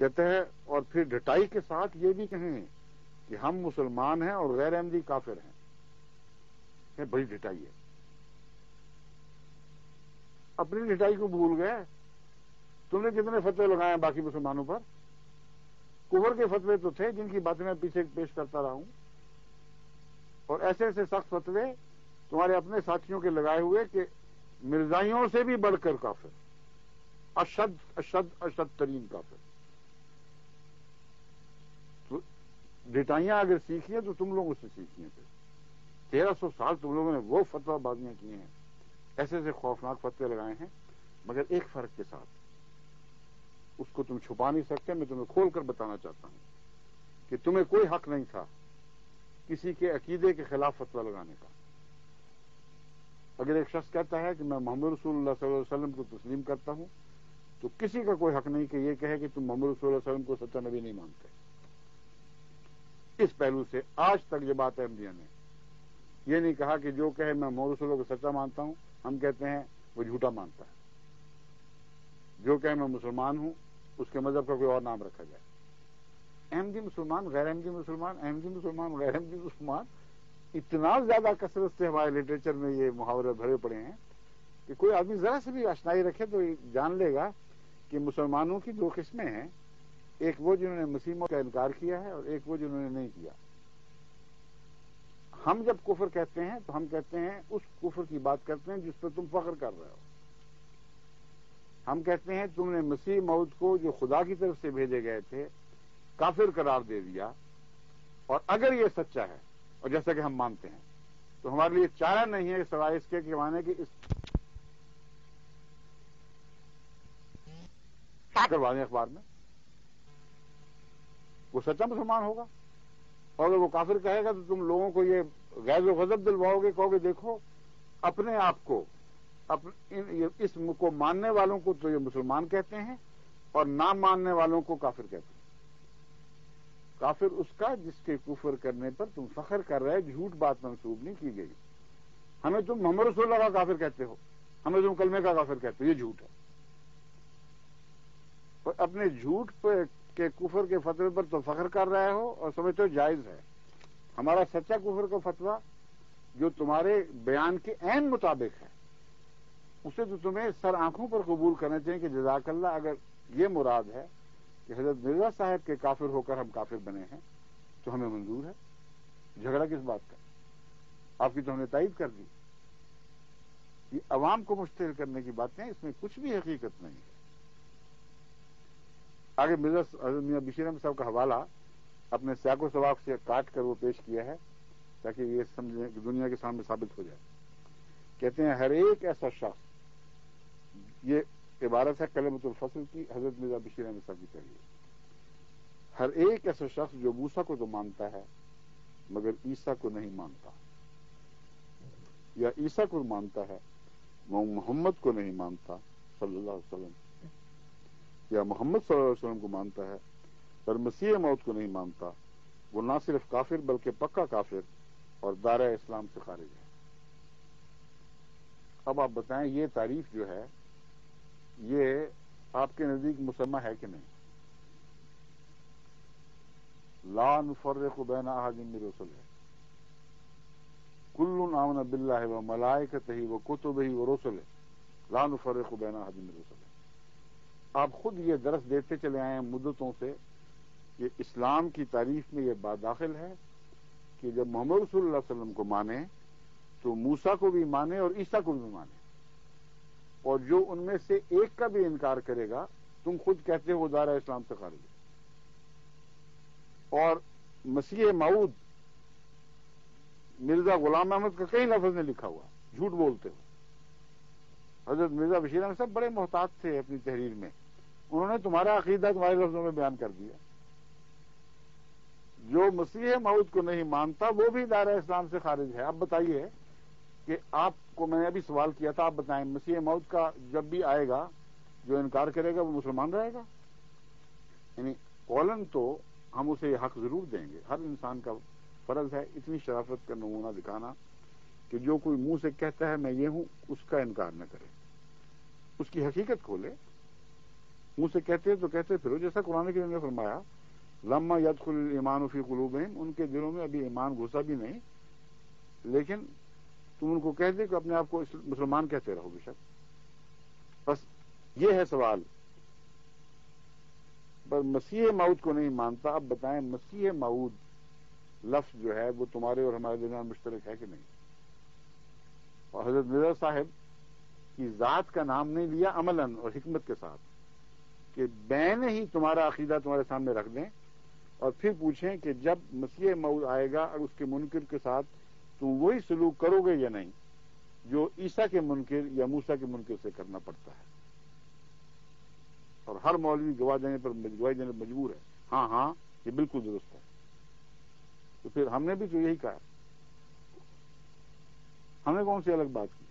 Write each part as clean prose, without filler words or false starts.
کہتے ہیں اور پھر ڈٹائی کے ساتھ یہ بھی کہیں کہ ہم مسلمان ہیں اور غیر احمدی کافر ہیں. یہ بڑی ڈٹائی ہے. اپنی ڈٹائی کو بھول گئے. تم نے کتنے فتوے لگائے ہیں باقی مسلمانوں پر؟ کفر کے فتوے تو تھے جن کی باتیں میں پیچھے پیش کرتا رہا ہوں، اور ایسے ایسے سخت فتوے تمہارے اپنے ساتھیوں کے لگائے ہوئے کہ مرزائیوں سے بھی بڑھ کر کافر، اشد اشد اشد ترین کافر. تو ڈٹائیاں اگر سیکھی تو تم لوگوں سے سیکھی ہیں. 1300 سال تم لوگوں نے وہ فتویٰ بازیاں کی ہیں، ایسے ایسے خوفناک فتوے لگائے ہیں، مگر ایک فرق کے ساتھ، اس کو تم چھپا نہیں سکتے. میں تمہیں کھول کر بتانا چاہتا ہوں کہ تمہیں کوئی حق نہیں تھا کسی کے عقیدے کے خلاف فتویٰ لگانے کا. اگر ایک شخص کہتا ہے کہ میں محمد رسول اللہ صلی اللہ علیہ وسلم کو تسلیم کرتا ہوں، تو کسی کا کوئی حق نہیں کہ یہ کہے کہ تم محمد رسول اللہ علیہ وسلم کو سچا نبی نہیں مانتے. اس پہلو سے آج تک یہ بات احمدیہ نے یہ نہیں کہا کہ جو کہے میں محمد رسول اللہ کو سچا مانتا ہوں، ہم کہتے ہیں وہ جھوٹا مانتا ہے. جو کہے میں مسلمان ہوں، اس کے مذہب کا کوئی اور نام رکھا جائے. احمدی مسلمان، غیر احمدی مسلمان، احمدی مسلمان، غیر احمدی مسلمان، اتنا زیادہ کثرت سے ہمارے لٹریچر میں یہ محاورے بھرے پڑے ہیں کہ کوئی آدمی ذرا سے بھی آشنائی رکھے تو جان لے گا کہ مسلمانوں کی دو قسمیں ہیں. ایک وہ جنہوں نے مسیح موت کا انکار کیا ہے، اور ایک وہ جنہوں نے نہیں کیا. ہم جب کفر کہتے ہیں تو ہم کہتے ہیں اس کفر کی بات کرتے ہیں جس پر تم فخر کر رہے ہو. ہم کہتے ہیں تم نے مسیح موعود کو جو خدا کی طرف سے بھیجے گئے تھے کافر قرار دے دیا، اور اگر یہ سچا ہے اور جیسا کہ ہم مانتے ہیں تو ہمارے لیے چارہ نہیں ہے سوائے اس کے کہ مانے کہ اس کروا دیں اخبار میں. وہ سچا مسلمان ہوگا. اور اگر وہ کافر کہے گا تو تم لوگوں کو یہ غیظ و غضب دلواؤ گے، کہو گے دیکھو اپنے آپ کو اس کو ماننے والوں کو تو یہ مسلمان کہتے ہیں اور نہ ماننے والوں کو کافر کہتے ہیں. کافر اس کا جس کے کفر کرنے پر تم فخر کر رہے، جھوٹ بات منسوب نہیں کی گئی. ہمیں تم محمد رسول اللہ کا کافر کہتے ہو، ہمیں تم کلمے کا کافر کہتے ہو، یہ جھوٹ ہے. اور اپنے جھوٹ کے کفر کے فتوے پر تو فخر کر رہے ہو اور سمجھتے ہو جائز ہے. ہمارا سچا کفر کا فتویٰ جو تمہارے بیان کے عین مطابق ہے، اسے تو تمہیں سر آنکھوں پر قبول کرنا چاہیے کہ جزاک اللہ. اگر یہ مراد ہے کہ حضرت مرزا صاحب کے کافر ہو کر ہم کافر بنے ہیں تو ہمیں منظور ہے. جھگڑا کس بات کا؟ آپ کی تو ہم نے تائید کر دی. یہ عوام کو مشتعل کرنے کی باتیں، اس میں کچھ بھی حقیقت نہیں ہے. آگے مرزا حضرت میاں بشیر احمد صاحب کا حوالہ اپنے سیاق و سباق سے کاٹ کر وہ پیش کیا ہے تاکہ یہ سمجھیں کہ دنیا کے سامنے ثابت ہو جائے. کہتے ہیں ہر ایک ایسا شخص، یہ عبارت ہے کلمۃ الفصل کی، حضرت مرزا بشیر احمد صاحب کی تحریر. ہر ایک ایسا شخص جو موسیٰ کو تو مانتا ہے مگر عیسیٰ کو نہیں مانتا، یا عیسیٰ کو مانتا ہے محمد کو نہیں مانتا صلی اللہ علیہ وسلم، یا محمد صلی اللہ علیہ وسلم کو مانتا ہے پر مسیح موت کو نہیں مانتا، وہ نہ صرف کافر بلکہ پکا کافر اور دائرہ اسلام سے خارج ہے. اب آپ بتائیں یہ تعریف جو ہے یہ آپ کے نزدیک مسمہ ہے کہ نہیں؟ لا نفرق بین احد من رسلہ کل آمن باللہ وملائکتہ وکتبہ ورسلہ لا نفرق بین احد من رسلہ. آپ خود یہ درس دیتے چلے آئے ہیں مدتوں سے کہ اسلام کی تعریف میں یہ بات داخل ہے کہ جب محمد رسول اللہ صلی اللہ علیہ وسلم کو مانے تو موسیٰ کو بھی مانے اور عیسیٰ کو بھی مانے، اور جو ان میں سے ایک کا بھی انکار کرے گا تم خود کہتے ہو دائرہ اسلام سے خارج ہے. اور مسیح موعود مرزا غلام احمد کا کئی لفظ نے لکھا ہوا، جھوٹ بولتے ہو. حضرت مرزا بشیر احمد صاحب بڑے محتاط تھے اپنی تحریر میں، انہوں نے تمہارا عقیدہ تمہارے لفظوں میں بیان کر دیا. جو مسیح موعود کو نہیں مانتا وہ بھی دائرہ اسلام سے خارج ہے. اب بتائیے کہ آپ کو میں نے ابھی سوال کیا تھا، آپ بتائیں مسیح موعود کا جب بھی آئے گا جو انکار کرے گا وہ مسلمان رہے گا؟ یعنی قولاً تو ہم اسے یہ حق ضرور دیں گے، ہر انسان کا فرض ہے اتنی شرافت کا نمونہ دکھانا کہ جو کوئی منہ سے کہتا ہے میں یہ ہوں اس کا انکار نہ کرے، اس کی حقیقت کھولے. منہ سے کہتے تو کہتے پھرو، جیسا قرآن کریم نے فرمایا لما یدخل الایمان فی قلوبہم، ان کے دلوں میں ابھی ایمان گھسا بھی نہیں، لیکن تم ان کو کہہ دے کہ اپنے آپ کو مسلمان کہتے رہو بے شک. بس یہ ہے سوال. پر مسیح موعود کو نہیں مانتا. اب بتائیں مسیح موعود لفظ جو ہے وہ تمہارے اور ہمارے درمیان مشترک ہے کہ نہیں؟ اور حضرت مرزا صاحب کی ذات کا نام نہیں لیا عملاً اور حکمت کے ساتھ کہ بین ہی تمہارا عقیدہ تمہارے سامنے رکھ دیں اور پھر پوچھیں کہ جب مسیح موعود آئے گا اور اس کے منکر کے ساتھ تم وہی سلوک کرو گے یا نہیں جو عیسیٰ کے منکر یا موسیٰ کے منکر سے کرنا پڑتا ہے. اور ہر مولوی گواہی دینے پر مجبور ہے ہاں ہاں یہ بالکل درست ہے. تو پھر ہم نے بھی تو یہی کہا. ہم نے کون سی الگ بات کی؟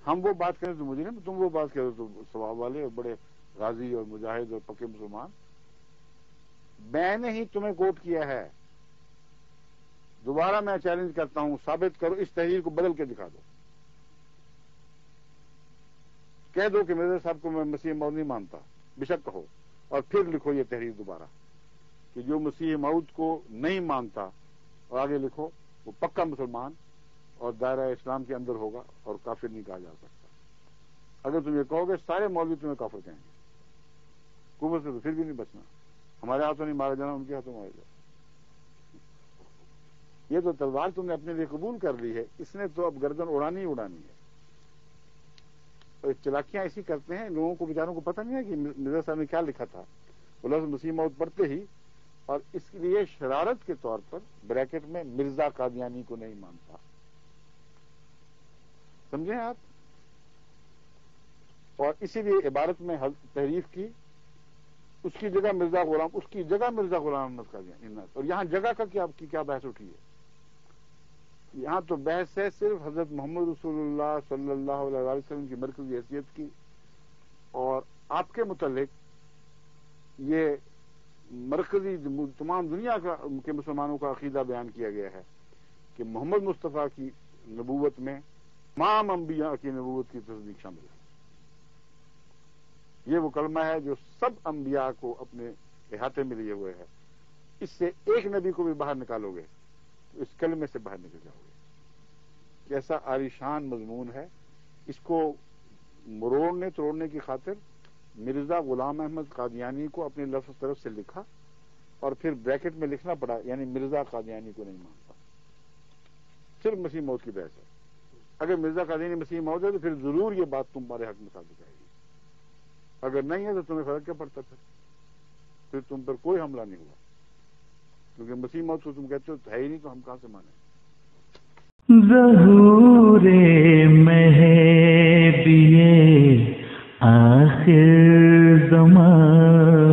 ہم وہ بات کریں تو مجھے نہیں، تم وہ بات کرو تو ثواب والے اور بڑے غازی اور مجاہد اور پکے مسلمان. میں نے ہی تمہیں کوٹ کیا ہے. دوبارہ میں چیلنج کرتا ہوں، ثابت کرو، اس تحریر کو بدل کے دکھا دو. کہہ دو کہ مرزا صاحب کو میں مسیح موعود نہیں مانتا، بے شک کہو، اور پھر لکھو یہ تحریر دوبارہ کہ جو مسیح موعود کو نہیں مانتا، اور آگے لکھو وہ پکا مسلمان اور دائرہ اسلام کے اندر ہوگا اور کافر نہیں کہا جا سکتا. اگر تم یہ کہو گے سارے مولوی تمہیں کافر کہیں گے. کفر سے تو پھر بھی نہیں بچنا. ہمارے ہاتھوں نہیں مارا جانا، ان کے ہاتھوں مارا جانا. یہ تو تلوار تم نے اپنے لیے قبول کر لی ہے، اس نے تو اب گردن اڑانی ہی اڑانی ہے. اور چلاکیاں ایسی کرتے ہیں، لوگوں کو بیچاروں کو پتہ نہیں ہے کہ مرزا صاحب نے کیا لکھا تھا. وہ لفظ مسیح موعود پڑھتے ہی اور اس کے لیے شرارت کے طور پر بریکٹ میں مرزا قادیانی کو نہیں مانتا. سمجھیں آپ؟ اور اسی لیے عبارت میں تحریف کی، اس کی جگہ مرزا غلام، اس کی جگہ مرزا غلام احمد قادیانی. اور یہاں جگہ کا کیا بحث اٹھی ہے؟ یہاں تو بحث ہے صرف حضرت محمد رسول اللہ صلی اللہ علیہ وسلم کی مرکزی حیثیت کی، اور آپ کے متعلق یہ مرکزی تمام دنیا کے مسلمانوں کا عقیدہ بیان کیا گیا ہے کہ محمد مصطفیٰ کی نبوت میں تمام انبیاء کی نبوت کی تصدیق شامل ہے. یہ وہ کلمہ ہے جو سب انبیاء کو اپنے احاطے میں لیے ہوئے ہے. اس سے ایک نبی کو بھی باہر نکالو گے تو اس کلمے سے باہر نکل جاؤ گے. کیسا عالیشان مضمون ہے. اس کو مروڑنے توڑنے کی خاطر مرزا غلام احمد قادیانی کو اپنے لفظ طرف سے لکھا اور پھر بریکٹ میں لکھنا پڑا، یعنی مرزا قادیانی کو نہیں مانتا. صرف مسیح موعود کی بحث ہے. اگر مرزا قادیانی مسیح موعود ہے تو پھر ضرور یہ بات تمہارے حق میں ثابت آئے گی. اگر نہیں ہے تو تمہیں فرق کیا پڑتا؟ پھر تم پر کوئی حملہ نہیں ہوا، کیونکہ مسیح موعود کو تم کہتے ہو ہے ہی نہیں، تو ہم کہاں سے مانیں؟ ظہور مہدی آخر زمان